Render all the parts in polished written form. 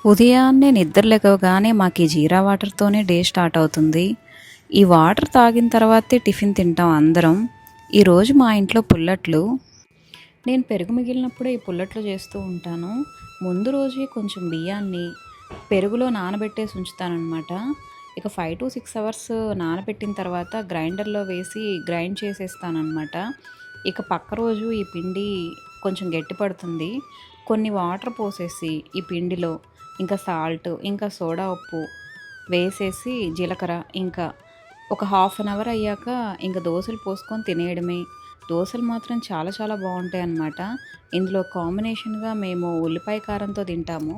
ఉదయాన్నే నిద్ర లేవగానే మాకు ఈ జీరా వాటర్తోనే డే స్టార్ట్ అవుతుంది. ఈ వాటర్ తాగిన తర్వాతే టిఫిన్ తింటాం అందరం. ఈరోజు మా ఇంట్లో పుల్లట్లు. నేను పెరుగు మిగిలినప్పుడే ఈ పుల్లట్లు చేస్తూ ఉంటాను. ముందు రోజే కొంచెం బియ్యాన్ని పెరుగులో నానబెట్టేసి ఉంచుతానమాట. ఇక 5 to 6 అవర్స్ నానబెట్టిన తర్వాత గ్రైండర్లో వేసి గ్రైండ్ చేసేస్తానమాట. ఇక పక్క రోజు ఈ పిండి కొంచెం గట్టి పడుతుంది. కొన్ని వాటర్ పోసేసి ఈ పిండిలో ఇంకా సాల్ట్, ఇంకా సోడా ఉప్పు వేసేసి జీలకర్ర ఇంకా ఒక హాఫ్ అన్ అవర్ అయ్యాక ఇంకా దోశలు పోసుకొని తినేయడమే. దోశలు మాత్రం చాలా చాలా బాగుంటాయి అన్నమాట. ఇందులో కాంబినేషన్గా మేము ఉల్లిపాయ కారంతో తింటాము.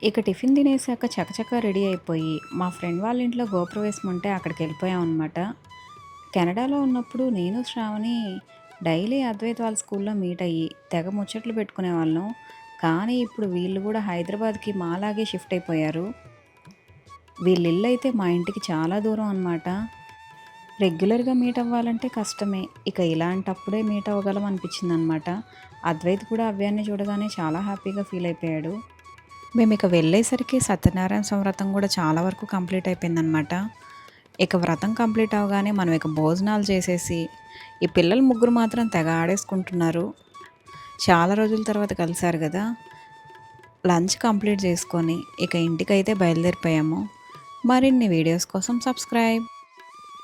ఇక టిఫిన్ తినేసాక చకచకా రెడీ అయిపోయి మా ఫ్రెండ్ వాళ్ళ ఇంట్లో గృహప్రవేశం ఉంటే అక్కడికి వెళ్ళిపోయాం అనమాట. కెనడాలో ఉన్నప్పుడు నేను శ్రావణి డైలీ అద్వైత్ వాళ్ళ స్కూల్లో మీట్ అయ్యి తెగ ముచ్చట్లు పెట్టుకునే వాళ్ళం. కానీ ఇప్పుడు వీళ్ళు కూడా హైదరాబాద్కి మాలాగే షిఫ్ట్ అయిపోయారు. వీళ్ళ ఇల్లు అయితే మా ఇంటికి చాలా దూరం అనమాట. రెగ్యులర్గా మీట్ అవ్వాలంటే కష్టమే. ఇక ఇలాంటప్పుడే మీట్ అవ్వగలం అనిపించింది అనమాట. అద్వైత్ కూడా అవ్యాన్ని చూడగానే చాలా హ్యాపీగా ఫీల్ అయిపోయాడు. మేము ఇక వెళ్ళేసరికి సత్యనారాయణ వ్రతం కూడా చాలా వరకు కంప్లీట్ అయిపోయిందనమాట. ఇక వ్రతం కంప్లీట్ అవగానే మనం ఇక భోజనాలు చేసేసి ఈ పిల్లలు ముగ్గురు మాత్రం తెగ ఆడేసుకుంటున్నారు. చాలా రోజుల తర్వాత కలిసారు కదా. లంచ్ కంప్లీట్ చేసుకొని ఇక ఇంటికైతే బయలుదేరిపోయాము. మరిన్ని వీడియోస్ కోసం సబ్స్క్రైబ్.